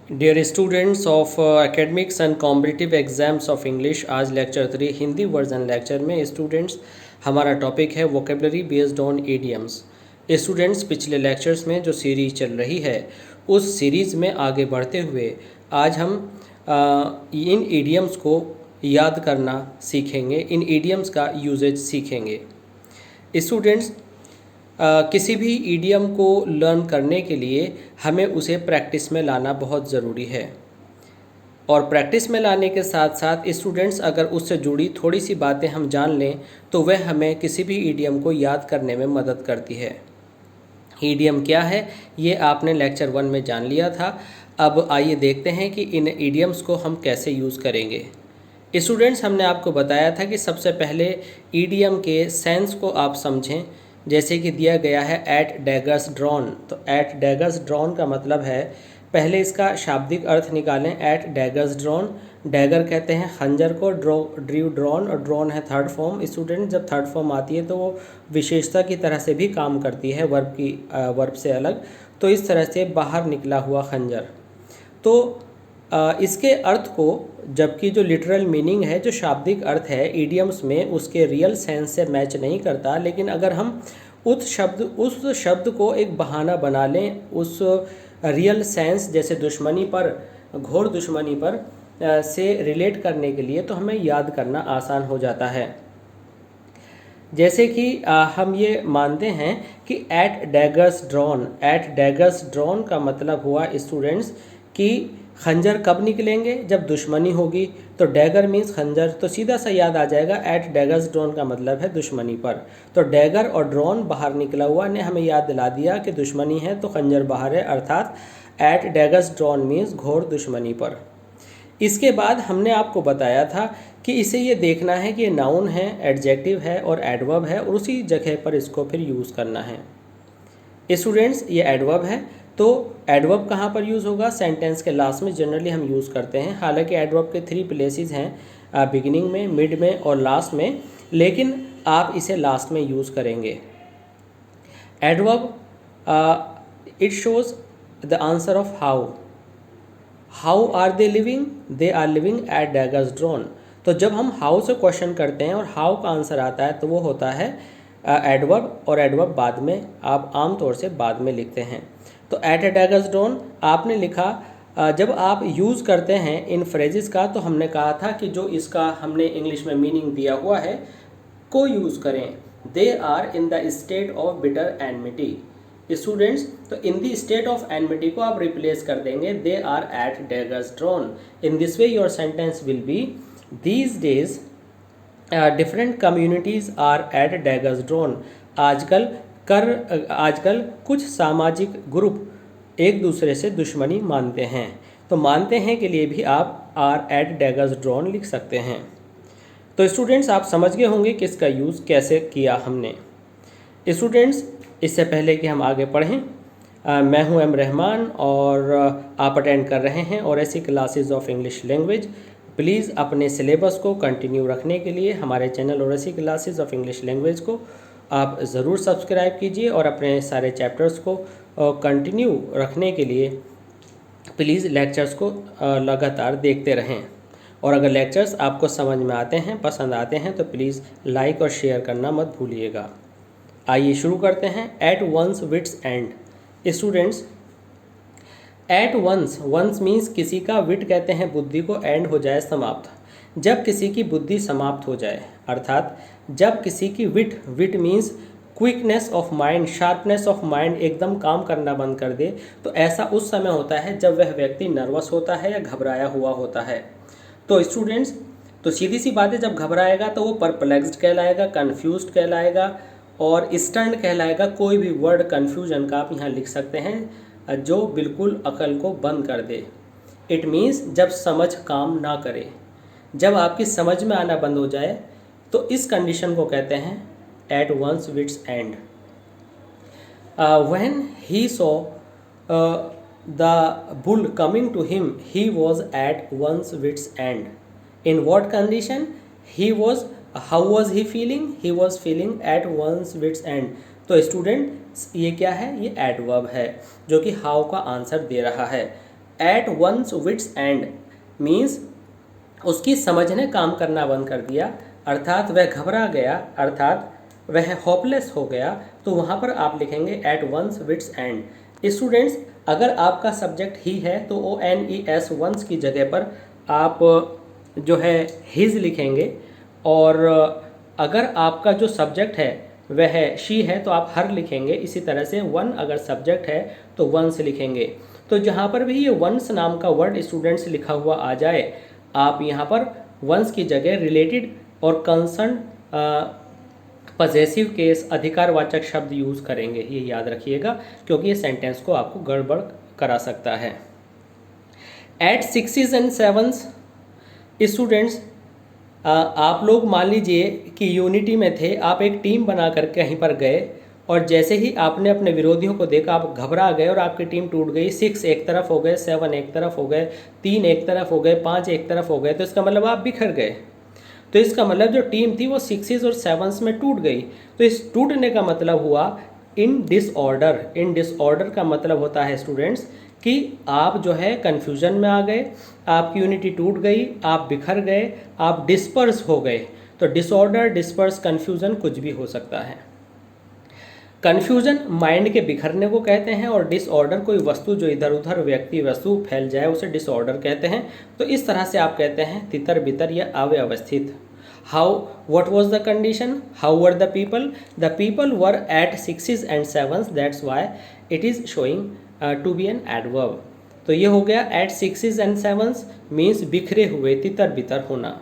Dear students of academics and competitive exams of English, आज lecture 3 Hindi version lecture में students हमारा topic है vocabulary based on idioms. Students, पिछले lectures में जो सीरीज़ चल रही है उस सीरीज़ में आगे बढ़ते हुए आज हम इन ईडियम्स को याद करना सीखेंगे, इन ईडियम्स का यूजेज सीखेंगे। स्टूडेंट्स, किसी भी ईडियम को लर्न करने के लिए हमें उसे प्रैक्टिस में लाना बहुत ज़रूरी है, और प्रैक्टिस में लाने के साथ साथ स्टूडेंट्स अगर उससे जुड़ी थोड़ी सी बातें हम जान लें तो वह हमें किसी भी ईडियम को याद करने में मदद करती है। ईडियम क्या है ये आपने लेक्चर 1 में जान लिया था। अब आइए देखते हैं कि इन ईडियम्स को हम कैसे यूज़ करेंगे। स्टूडेंट्स, हमने आपको बताया था कि सबसे पहले ईडियम के सेंस को आप समझें, जैसे कि दिया गया है एट डैगर्स ड्रॉन। तो एट डैगर्स ड्रॉन का मतलब है, पहले इसका शाब्दिक अर्थ निकालें। एट डैगर्स ड्रॉन, डैगर कहते हैं खंजर को, ड्रीव ड्रॉन, और ड्रॉन है थर्ड फॉर्म। स्टूडेंट, जब थर्ड फॉर्म आती है तो वो विशेषता की तरह से भी काम करती है, वर्ब से अलग। तो इस तरह से बाहर निकला हुआ खंजर। तो इसके अर्थ को, जबकि जो लिटरल मीनिंग है, जो शाब्दिक अर्थ है ईडियम्स में, उसके रियल सेंस से मैच नहीं करता। लेकिन अगर हम उस शब्द को एक बहाना बना लें उस रियल सेंस, जैसे दुश्मनी पर, घोर दुश्मनी पर से रिलेट करने के लिए, तो हमें याद करना आसान हो जाता है। जैसे कि हम ये मानते हैं कि at daggers drawn, at daggers drawn का मतलब हुआ स्टूडेंट्स कि खंजर कब निकलेंगे, जब दुश्मनी होगी। तो डैगर मीन्स खंजर, तो सीधा सा याद आ जाएगा एट डैगर्स ड्रॉन का मतलब है दुश्मनी पर। तो डैगर और ड्रॉन बाहर निकला हुआ ने हमें याद दिला दिया कि दुश्मनी है तो खंजर बाहर है, अर्थात एट डैगर्स ड्रॉन मीन्स घोर दुश्मनी पर। इसके बाद हमने आपको बताया था कि इसे ये देखना है कि ये नाउन है, एडजेक्टिव है और एडवर्ब है, और उसी जगह पर इसको फिर यूज़ करना है। स्टूडेंट्स, ये एडवर्ब है, तो एडवर्ब कहाँ पर यूज़ होगा? सेंटेंस के लास्ट में जनरली हम यूज़ करते हैं। हालांकि एडवर्ब के 3 प्लेसेस हैं, बिगिनिंग में, मिड में और लास्ट में, लेकिन आप इसे लास्ट में यूज़ करेंगे। Adverb it shows the answer of how are they living, they are living at daggers drawn. तो जब हम हाउ से क्वेश्चन करते हैं और हाउ का आंसर आता है तो वो होता है एडवर्ब, और एडवर्ब बाद में आप आमतौर से बाद में लिखते हैं। तो एट ए डैगर्स ड्रॉन आपने लिखा। जब आप यूज़ करते हैं इन फ्रेजेस का, तो हमने कहा था कि जो इसका हमने इंग्लिश में मीनिंग दिया हुआ है को यूज़ करें। They are in the state of bitter enmity. Students, तो in the state of enmity को आप रिप्लेस कर देंगे they are at daggers drawn. In this way your sentence will be these days different communities are at daggers drawn. आजकल कुछ सामाजिक group एक दूसरे से दुश्मनी मानते हैं। तो मानते हैं के लिए भी आप आर एट डैगर्स ड्रॉन लिख सकते हैं। तो स्टूडेंट्स, आप समझ गए होंगे कि इसका यूज़ कैसे किया हमने। स्टूडेंट्स, इससे पहले कि हम आगे पढ़ें, मैं हूं एम रहमान और आप अटेंड कर रहे हैं और ऐसी classes of English language. Please अपने सिलेबस को कंटिन्यू रखने के लिए हमारे चैनल और ऐसी क्लासेस ऑफ इंग्लिश लैंग्वेज को आप ज़रूर सब्सक्राइब कीजिए, और अपने सारे चैप्टर्स को कंटिन्यू रखने के लिए प्लीज़ लेक्चर्स को लगातार देखते रहें। और अगर लेक्चर्स आपको समझ में आते हैं, पसंद आते हैं, तो प्लीज़ लाइक और शेयर करना मत भूलिएगा। आइए शुरू करते हैं। At one's wit's end. Students, at one's means किसी का, विट कहते हैं बुद्धि को, एंड हो जाए समाप्त। जब किसी की बुद्धि समाप्त हो जाए, अर्थात जब किसी की wit means quickness of mind, sharpness of mind एकदम काम करना बंद कर दे, तो ऐसा उस समय होता है जब वह व्यक्ति नर्वस होता है या घबराया हुआ होता है। तो स्टूडेंट्स, तो सीधी सी बात है, जब घबराएगा तो वो परप्लेक्स्ड कहलाएगा, कन्फ्यूज्ड कहलाएगा और स्टन्ड कहलाएगा। कोई भी वर्ड कन्फ्यूजन का आप यहाँ लिख सकते हैं जो बिल्कुल अकल को बंद कर दे। इट मीन्स जब समझ काम ना करे, जब आपकी समझ में आना बंद हो जाए, तो इस कंडीशन को कहते हैं at one's wit's end. When he saw the bull coming to him, he was at one's wit's end. In what condition? He was, how was he feeling? He was feeling at one's wit's end. तो student, ये क्या है? ये adverb है जो कि how का answer दे रहा है। At one's wit's end means उसकी समझ ने काम करना बंद कर दिया, अर्थात वह घबरा गया, अर्थात वह होपलेस हो गया। तो वहाँ पर आप लिखेंगे at one's wit's end. Students, अगर आपका सब्जेक्ट ही है तो ONES वंस की जगह पर आप जो है हिज लिखेंगे, और अगर आपका जो सब्जेक्ट है वह शी है तो आप हर लिखेंगे। इसी तरह से वन अगर सब्जेक्ट है तो वंस लिखेंगे। तो जहाँ पर भी ये वंस नाम का वर्ड स्टूडेंट्स लिखा हुआ आ जाए, आप यहाँ पर वंस की जगह रिलेटेड और कंसर्न पजेसिव केस अधिकारवाचक शब्द यूज़ करेंगे, ये याद रखिएगा, क्योंकि ये सेंटेंस को आपको गड़बड़ करा सकता है। Eight 6s and 7s students, आप लोग मान लीजिए कि यूनिटी में थे, आप एक टीम बना कर कहीं पर गए और जैसे ही आपने अपने विरोधियों को देखा आप घबरा गए और आपकी टीम टूट गई। 6 एक तरफ हो गए, 7 एक तरफ हो गए, 3 एक तरफ हो गए, 5 एक तरफ हो गए, तो इसका मतलब आप बिखर गए। तो इसका मतलब जो टीम थी वो 6s और 7s में टूट गई। तो इस टूटने का मतलब हुआ इन डिसऑर्डर। इन डिसऑर्डर का मतलब होता है स्टूडेंट्स कि आप जो है कन्फ्यूजन में आ गए, आपकी यूनिटी टूट गई, आप बिखर गए, आप डिस्पर्स हो गए। तो डिसऑर्डर, डिस्पर्स, कन्फ्यूजन कुछ भी हो सकता है। कन्फ्यूजन माइंड के बिखरने को कहते हैं, और डिसऑर्डर कोई वस्तु जो इधर उधर व्यक्ति वस्तु फैल जाए उसे डिसऑर्डर कहते हैं। तो इस तरह से आप कहते हैं तितर बितर या अव्यवस्थित। How what was the condition, how were the people, the people were at 6s and 7s, that's why it is showing to be an adverb. तो ये हो गया eight 6s and 7s means बिखरे हुए, तितर बितर होना।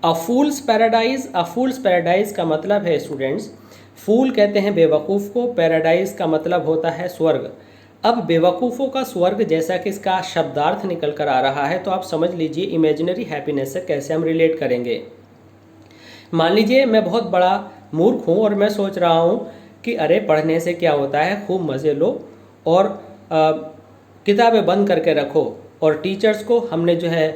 अ फूल्स पैराडाइज, अ fool's paradise का मतलब है स्टूडेंट्स, फूल कहते हैं बेवकूफ़ को, पैराडाइज का मतलब होता है स्वर्ग। अब बेवकूफ़ों का स्वर्ग जैसा कि इसका शब्दार्थ निकल कर आ रहा है, तो आप समझ लीजिए इमेजिनरी हैप्पीनेस से कैसे हम रिलेट करेंगे। मान लीजिए मैं बहुत बड़ा मूर्ख हूँ और मैं सोच रहा हूँ कि अरे पढ़ने से क्या होता है, खूब मज़े लो और किताबें बंद करके रखो, और टीचर्स को हमने जो है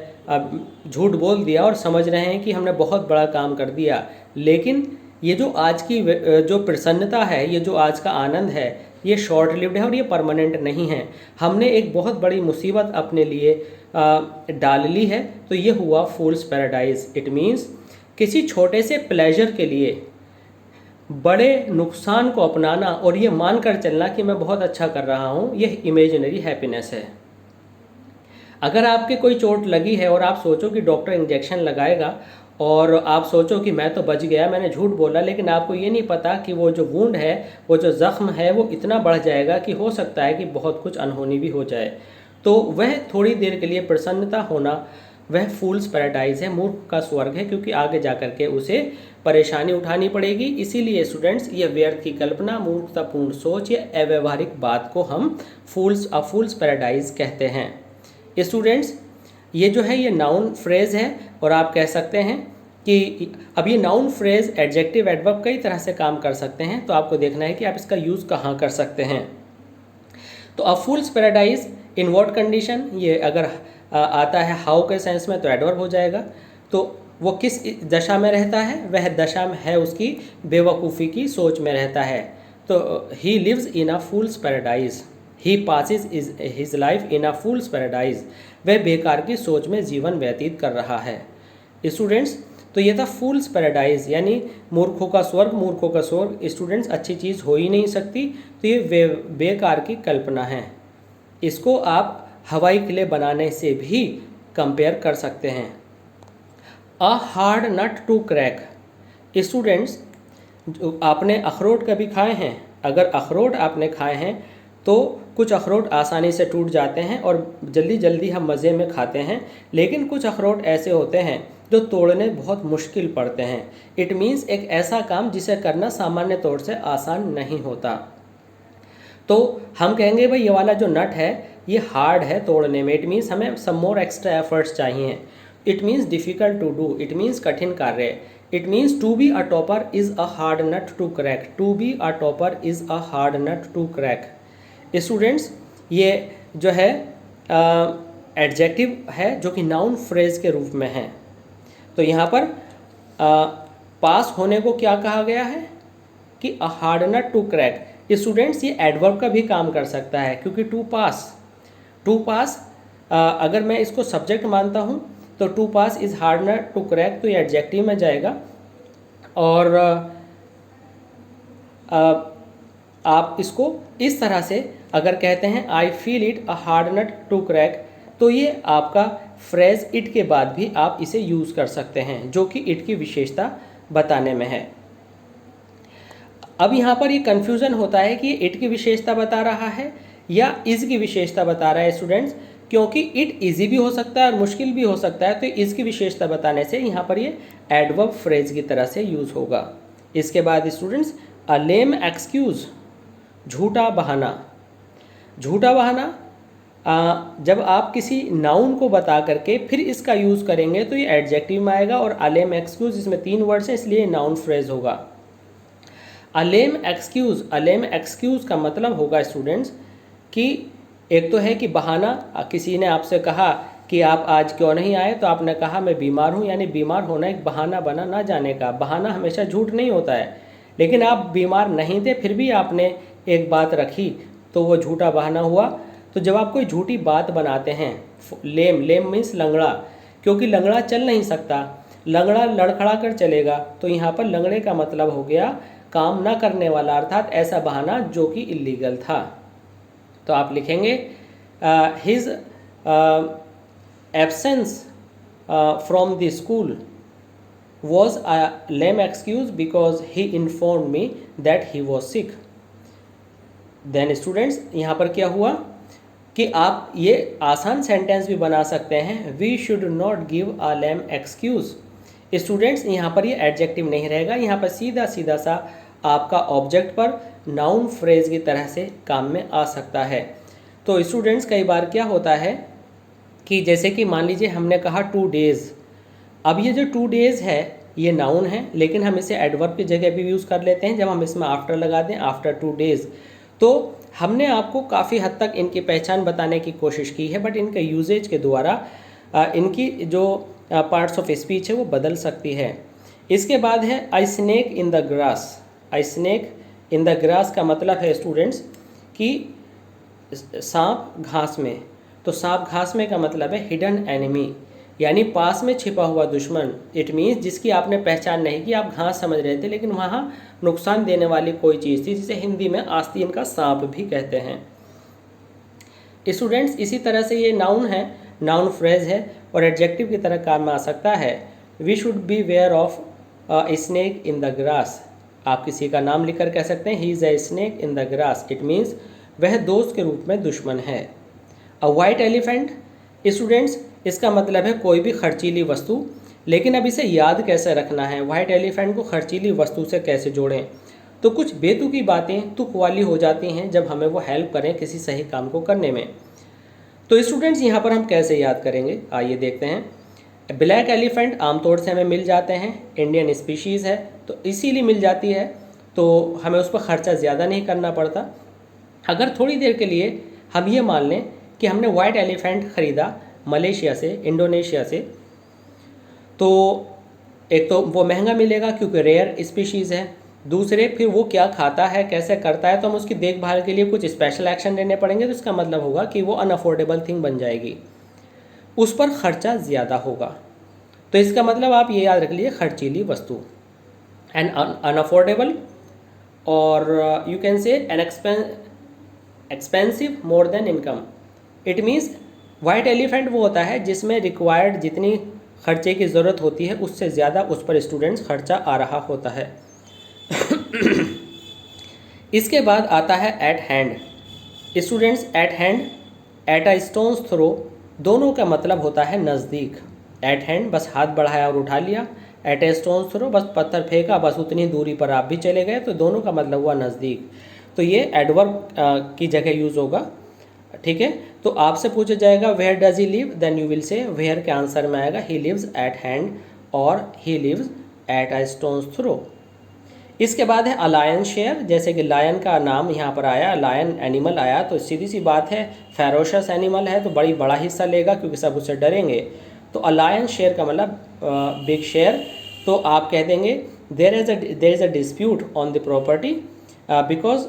झूठ बोल दिया और समझ रहे हैं कि हमने बहुत बड़ा काम कर दिया। लेकिन ये जो आज की जो प्रसन्नता है, ये जो आज का आनंद है, ये शॉर्ट लिव्ड है और ये परमानेंट नहीं है। हमने एक बहुत बड़ी मुसीबत अपने लिए डाल ली है। तो ये हुआ फूल्स पैराडाइज। इट मीन्स किसी छोटे से प्लेजर के लिए बड़े नुकसान को अपनाना और ये मानकर चलना कि मैं बहुत अच्छा कर रहा हूँ, यह इमेजिनरी हैप्पीनेस है। अगर आपके कोई चोट लगी है और आप सोचो कि डॉक्टर इंजेक्शन लगाएगा और आप सोचो कि मैं तो बच गया, मैंने झूठ बोला, लेकिन आपको ये नहीं पता कि वो जो वुंड है, वो जो ज़ख्म है, वो इतना बढ़ जाएगा कि हो सकता है कि बहुत कुछ अनहोनी भी हो जाए। तो वह थोड़ी देर के लिए प्रसन्नता होना, वह फूल्स पैराडाइज है, मूर्ख का स्वर्ग है, क्योंकि आगे जा कर के उसे परेशानी उठानी पड़ेगी। इसीलिए स्टूडेंट्स ये व्यर्थ की कल्पना, मूर्खतापूर्ण सोच या अव्यवहारिक बात को हम फूल्स पैराडाइज कहते हैं। स्टूडेंट्स, ये जो है ये नाउन फ्रेज है, और आप कह सकते हैं कि अब ये नाउन फ्रेज एडजेक्टिव एडवर्ब कई तरह से काम कर सकते हैं। तो आपको देखना है कि आप इसका यूज़ कहाँ कर सकते हैं। तो अ fool's paradise in what condition, ये अगर आता है हाउ के सेंस में तो एडवर्ब हो जाएगा। तो वो किस दशा में रहता है, वह दशा में है उसकी बेवकूफ़ी की सोच में रहता है। तो he lives in a fool's paradise, he passes his life in a fool's paradise, वह बेकार की सोच में जीवन व्यतीत कर रहा है। स्टूडेंट्स, तो ये था फूल्स पैराडाइज, यानी मूर्खों का स्वर्ग, मूर्खों का स्वर्ग। स्टूडेंट्स, अच्छी चीज़ हो ही नहीं सकती, तो ये बेकार की कल्पना है। इसको आप हवाई किले बनाने से भी कंपेयर कर सकते हैं। A hard nut to crack, students, आपने अखरोट कभी खाए हैं? अगर अखरोट आपने खाए हैं तो कुछ अखरोट आसानी से टूट जाते हैं और जल्दी जल्दी हम मज़े में खाते हैं, लेकिन कुछ अखरोट ऐसे होते हैं जो तोड़ने बहुत मुश्किल पड़ते हैं। इट मीन्स एक ऐसा काम जिसे करना सामान्य तौर से आसान नहीं होता। तो हम कहेंगे भाई ये वाला जो नट है ये हार्ड है तोड़ने में, इट मीन्स हमें सम मोर एक्स्ट्रा एफर्ट्स चाहिए। It means difficult to do, it means कठिन कार्य। It means to be a topper is a hard nut to crack, to be a topper is a hard nut to crack. Students, ये जो है adjective है जो कि noun phrase के रूप में है। तो यहाँ पर पास होने को क्या कहा गया है कि a hard nut to crack. Students, ये एडवर्ब का भी काम कर सकता है, क्योंकि टू पास अगर मैं इसको सब्जेक्ट मानता हूँ तो to pass is hard nut to crack, तो ये एडजेक्टिव में जाएगा। और आप इसको इस तरह से अगर कहते हैं I feel it a hard nut to crack, तो ये आपका फ्रेज इट के बाद भी आप इसे यूज़ कर सकते हैं, जो कि इट की विशेषता बताने में है। अब यहाँ पर ये कन्फ्यूज़न होता है कि इट की विशेषता बता रहा है या इज़ की विशेषता बता रहा है स्टूडेंट्स, क्योंकि इट इजी भी हो सकता है और मुश्किल भी हो सकता है। तो इज़ की विशेषता बताने से यहाँ पर ये एडवर्ब फ्रेज की तरह से यूज़ होगा। इसके बाद स्टूडेंट्स, अ लेम एक्सक्यूज़, झूठा बहाना। झूठा बहाना जब आप किसी नाउन को बता करके फिर इसका यूज़ करेंगे तो ये एडजेक्टिव में आएगा, और अ लेम एक्सक्यूज़ इसमें 3 वर्ड्स हैं इसलिए नाउन फ्रेज होगा। अ लेम एक्सक्यूज़ का मतलब होगा स्टूडेंट्स कि एक तो है कि बहाना, किसी ने आपसे कहा कि आप आज क्यों नहीं आए, तो आपने कहा मैं बीमार हूँ, यानी बीमार होना एक बहाना बना ना जाने का। बहाना हमेशा झूठ नहीं होता है, लेकिन आप बीमार नहीं थे फिर भी आपने एक बात रखी तो वो झूठा बहाना हुआ। तो जब आप कोई झूठी बात बनाते हैं, लेम मीन्स लंगड़ा, क्योंकि लंगड़ा चल नहीं सकता, लंगड़ा लड़खड़ा कर चलेगा, तो यहाँ पर लंगड़े का मतलब हो गया काम ना करने वाला, अर्थात ऐसा बहाना जो कि इलीगल था। तो आप लिखेंगे his absence from the school was a lame excuse because he informed me that he was sick. Then students, यहाँ पर क्या हुआ कि आप ये आसान सेंटेंस भी बना सकते हैं, we should not give a lame excuse. Students यहाँ पर ये एडजेक्टिव नहीं रहेगा, यहाँ पर सीधा सीधा सा आपका ऑब्जेक्ट पर नाउन फ्रेज की तरह से काम में आ सकता है। तो स्टूडेंट्स कई बार क्या होता है कि जैसे कि मान लीजिए हमने कहा 2 days, अब ये जो 2 days है ये नाउन है, लेकिन हम इसे एडवर्ब की जगह भी यूज़ कर लेते हैं जब हम इसमें आफ्टर लगा दें, आफ्टर 2 days। तो हमने आपको काफ़ी हद तक इनकी पहचान बताने की कोशिश की है, बट इनके यूजेज के द्वारा इनकी जो पार्ट्स ऑफ स्पीच है वो बदल सकती है। इसके बाद है I snake in the grass. I snake in the grass का मतलब है स्टूडेंट्स कि सांप घास में। तो सांप घास में का मतलब है हिडन एनिमी, यानी पास में छिपा हुआ दुश्मन। इट मीन्स जिसकी आपने पहचान नहीं की, आप घास समझ रहे थे लेकिन वहाँ नुकसान देने वाली कोई चीज़ थी, जिसे हिंदी में आस्तीन का सांप भी कहते हैं। स्टूडेंट्स इसी तरह से ये नाउन है, नाउन फ्रेज है और एडजेक्टिव की तरह काम में आ सकता है। We should beware of snake in the grass. आप किसी का नाम लिखकर कह सकते हैं he is a snake in the grass. It means वह दोस्त के रूप में दुश्मन है। अ वाइट एलिफेंट, स्टूडेंट्स इसका मतलब है कोई भी खर्चीली वस्तु, लेकिन अब इसे याद कैसे रखना है, वाइट एलिफेंट को खर्चीली वस्तु से कैसे जोड़ें। तो कुछ बेतुकी बातें तुक वाली हो जाती हैं जब हमें वो हेल्प करें किसी सही काम को करने में। तो स्टूडेंट्स यहाँ पर हम कैसे याद करेंगे, आइए देखते हैं। ब्लैक एलिफेंट आमतौर से हमें मिल जाते हैं, इंडियन स्पीशीज़ है तो इसीलिए मिल जाती है, तो हमें उस पर ख़र्चा ज़्यादा नहीं करना पड़ता। अगर थोड़ी देर के लिए हम ये मान लें कि हमने वाइट एलिफेंट ख़रीदा मलेशिया से, इंडोनेशिया से, तो एक तो वो महंगा मिलेगा क्योंकि रेयर स्पीशीज़ है, दूसरे फिर वो क्या खाता है कैसे करता है तो हम उसकी देखभाल के लिए कुछ स्पेशल एक्शन लेने पड़ेंगे, तो इसका मतलब होगा कि वो अनअफोर्डेबल थिंग बन जाएगी, उस पर खर्चा ज़्यादा होगा। तो इसका मतलब आप ये याद रख लीजिए खर्चीली वस्तु, एंड अनअफोर्डेबल और you can say an expensive more than income. It means white elephant वो होता है जिसमें रिक्वायर्ड जितनी खर्चे की ज़रूरत होती है उससे ज़्यादा उस पर स्टूडेंट्स खर्चा आ रहा होता है। इसके बाद आता है at hand. Students at hand, at a stone's throw, दोनों का मतलब होता है नज़दीक। एट हैंड बस हाथ बढ़ाया और उठा लिया, एट ए स्टोन्स थ्रो बस पत्थर फेंका, बस उतनी दूरी पर आप भी चले गए, तो दोनों का मतलब हुआ नज़दीक। तो ये एडवर्ब की जगह यूज़ होगा, ठीक है। तो आपसे पूछा जाएगा where does he live, then you will say where के आंसर में आएगा ही लिव्स एट हैंड और he lives at a stone's throw. इसके बाद है अ लायन शेयर, जैसे कि लायन का नाम यहाँ पर आया, लायन एनिमल आया, तो सीधी सी बात है फेरोशस एनिमल है तो बड़ा हिस्सा लेगा क्योंकि सब उससे डरेंगे। तो अ लायन शेयर का मतलब बिग शेयर। तो आप कह देंगे there is a dispute on the property because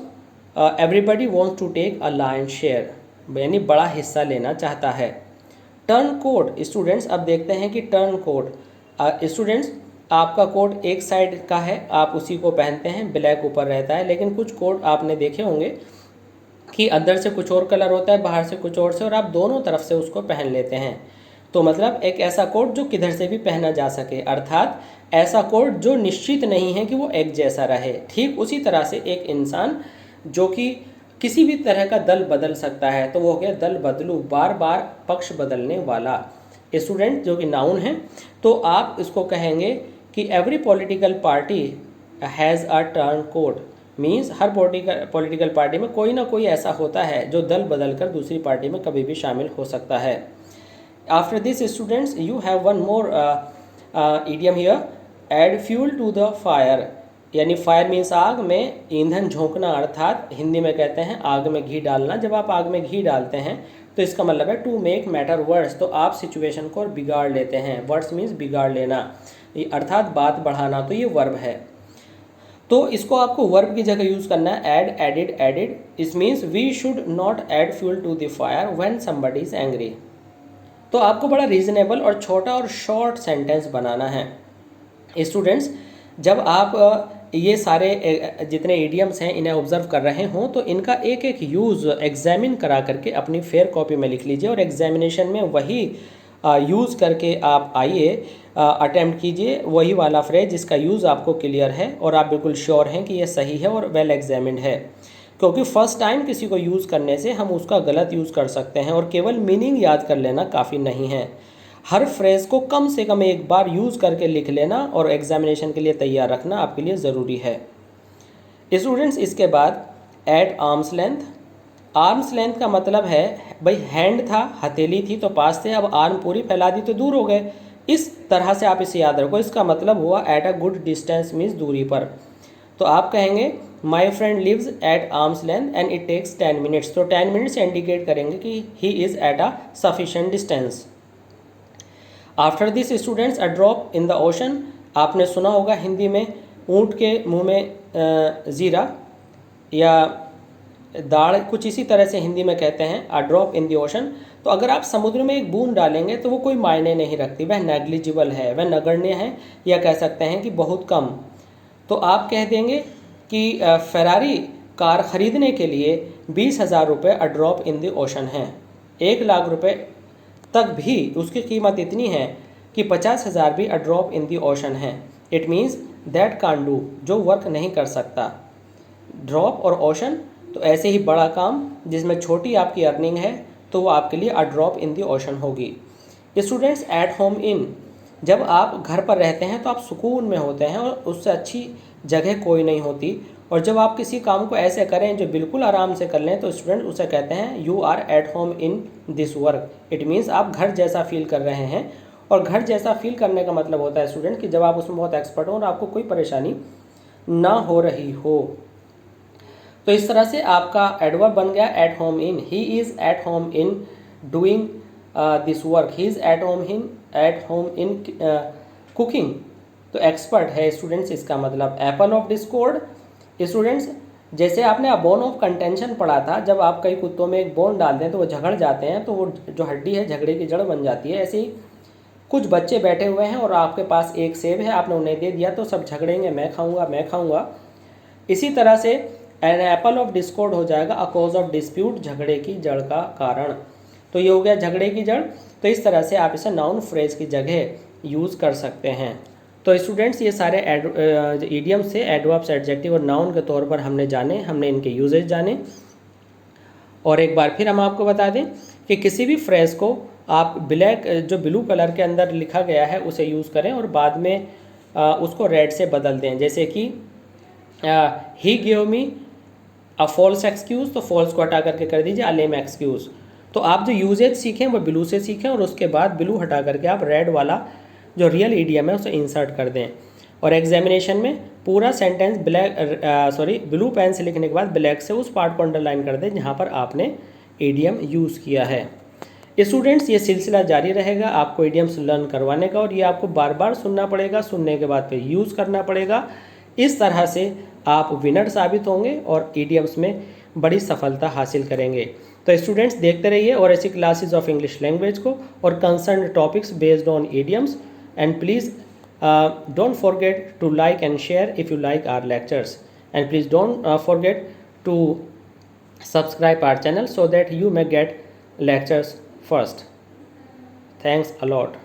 everybody wants to take a lion share, यानी बड़ा हिस्सा लेना चाहता है। टर्न कोट स्टूडेंट्स, अब देखते हैं कि टर्न कोट स्टूडेंट्स, आपका कोट एक साइड का है, आप उसी को पहनते हैं, ब्लैक ऊपर रहता है, लेकिन कुछ कोट आपने देखे होंगे कि अंदर से कुछ और कलर होता है, बाहर से कुछ और से, और आप दोनों तरफ से उसको पहन लेते हैं। तो मतलब एक ऐसा कोट जो किधर से भी पहना जा सके, अर्थात ऐसा कोट जो निश्चित नहीं है कि वो एक जैसा रहे। ठीक उसी तरह से एक इंसान जो कि किसी भी तरह का दल बदल सकता है, तो वो हो गया दल बदलू, बार बार पक्ष बदलने वाला। स्टूडेंट जो कि नाउन है, तो आप इसको कहेंगे कि every political party has a turncoat, means हर पॉलिटिकल पार्टी में कोई ना कोई ऐसा होता है जो दल बदल कर दूसरी पार्टी में कभी भी शामिल हो सकता है। After this students you have one more idiom here, add fuel to the fire, यानी फायर मीन्स आग में ईंधन झोंकना, अर्थात हिंदी में कहते हैं आग में घी डालना। जब आप आग में घी डालते हैं तो इसका मतलब है टू मेक मैटर वर्स, तो आप सिचुएशन को बिगाड़ लेते हैं। वर्स मीन्स बिगाड़ लेना, अर्थात बात बढ़ाना, तो ये वर्ब है। तो इसको आपको वर्ब की जगह यूज़ करना है, एड, एडिड, एडिड। इस means we should not add fuel to the fire when somebody is angry. तो आपको बड़ा रीजनेबल और छोटा और शॉर्ट सेंटेंस बनाना है। स्टूडेंट्स, जब आप ये सारे जितने इडियम्स हैं इन्हें ऑब्जर्व कर रहे हों तो इनका एक एक यूज़ एग्जामिन करा करके अपनी फेयर कॉपी में लिख लीजिए, और एग्जामिनेशन में वही यूज़ करके आप आइए, अटेम्प्ट कीजिए वही वाला फ्रेज जिसका यूज़ आपको क्लियर है और आप बिल्कुल श्योर हैं कि ये सही है और वेल एग्जामिन्ड है। क्योंकि फर्स्ट टाइम किसी को यूज़ करने से हम उसका गलत यूज़ कर सकते हैं, और केवल मीनिंग याद कर लेना काफ़ी नहीं है। हर फ्रेज़ को कम से कम एक बार यूज़ करके लिख लेना और एग्जामिनेशन के लिए तैयार रखना आपके लिए ज़रूरी है। स्टूडेंट्स, इसके बाद at arms length. Arms length का मतलब है भाई हैंड था, हथेली थी तो पास थे, अब आर्म पूरी फैला दी तो दूर हो गए। इस तरह से आप इसे याद रखो। इसका मतलब हुआ at a good distance means दूरी पर। तो आप कहेंगे my friend lives at arms length and it takes 10 minutes, तो 10 मिनट्स इंडिकेट करेंगे कि he is at a sufficient distance. After this students a drop in the ocean. आपने सुना होगा हिंदी में ऊँट के मुंह में ज़ीरा या दाढ़, कुछ इसी तरह से हिंदी में कहते हैं अ ड्रॉप इन द ओशन। तो अगर आप समुद्र में एक बूंद डालेंगे तो वो कोई मायने नहीं रखती, वह नेग्लिजिबल है, वह नगण्य है, या कह सकते हैं कि बहुत कम। तो आप कह देंगे कि फेरारी कार ख़रीदने के लिए 20,000 रुपये अ ड्रॉप इन द ओशन हैं। 1,00,000 रुपये तक भी उसकी कीमत इतनी है कि 50,000 भी a drop in the ocean है। It means that can do, जो वर्क नहीं कर सकता। ड्रॉप और ओशन, तो ऐसे ही बड़ा काम जिसमें छोटी आपकी अर्निंग है तो वो आपके लिए a drop in the ocean होगी। Students, at home in. जब आप घर पर रहते हैं तो आप सुकून में होते हैं और उससे अच्छी जगह कोई नहीं होती, और जब आप किसी काम को ऐसे करें जो बिल्कुल आराम से कर लें तो स्टूडेंट उसे कहते हैं you are at home in this work. It means आप घर जैसा फील कर रहे हैं, और घर जैसा फील करने का मतलब होता है स्टूडेंट कि जब आप उसमें बहुत एक्सपर्ट हो और आपको कोई परेशानी ना हो रही हो। तो इस तरह से आपका एडवर्ब बन गया eight home in. He is eight home in doing this work, he is eight home in cooking. तो एक्सपर्ट है स्टूडेंट्स इसका मतलब। Apple of Discord. स्टूडेंट्स, जैसे आपने बोन ऑफ कंटेंशन पढ़ा था, जब आप कई कुत्तों में एक बोन डालते हैं तो वो झगड़ जाते हैं, तो वो जो हड्डी है झगड़े की जड़ बन जाती है। ऐसे ही कुछ बच्चे बैठे हुए हैं और आपके पास एक सेब है, आपने उन्हें दे दिया तो सब झगड़ेंगे, मैं खाऊंगा मैं खाऊंगा। इसी तरह से एन एप्पल ऑफ डिस्कॉर्ड हो जाएगा अ कॉज ऑफ डिस्प्यूट, झगड़े की जड़ का कारण। तो ये हो गया झगड़े की जड़। तो इस तरह से आप इसे नाउन फ्रेज की जगह यूज़ कर सकते हैं। तो स्टूडेंट्स, ये सारे इडियम से एडवर्ब्स, एडजेक्टिव और नाउन के तौर पर हमने जाने, हमने इनके यूजेज जाने। और एक बार फिर हम आपको बता दें कि किसी भी फ्रेज को आप ब्लैक, जो ब्लू कलर के अंदर लिखा गया है उसे यूज़ करें और बाद में उसको रेड से बदल दें। जैसे कि he give me a false excuse, तो फॉल्स को हटा करके कर दीजिए अ लेम एक्सक्यूज़। तो आप जो यूजेज सीखें वो ब्लू से सीखें और उसके बाद ब्लू हटा करके आप रेड वाला जो रियल ईडियम है उसे इंसर्ट कर दें। और एग्जामिनेशन में पूरा सेंटेंस ब्लू पेन से लिखने के बाद ब्लैक से उस पार्ट को अंडरलाइन कर दें जहाँ पर आपने ईडियम यूज़ किया है। स्टूडेंट्स, ये सिलसिला जारी रहेगा आपको ईडियम्स लर्न करवाने का, और ये आपको बार बार सुनना पड़ेगा, सुनने के बाद फिर यूज़ करना पड़ेगा। इस तरह से आप विनर साबित होंगे और ईडियम्स में बड़ी सफलता हासिल करेंगे। तो स्टूडेंट्स देखते रहिए और ऐसी क्लासेस ऑफ इंग्लिश लैंग्वेज को और concern topics based on idioms, and please don't forget to like and share if you like our lectures, and please don't forget to subscribe our channel so that you may get lectures first. Thanks a lot.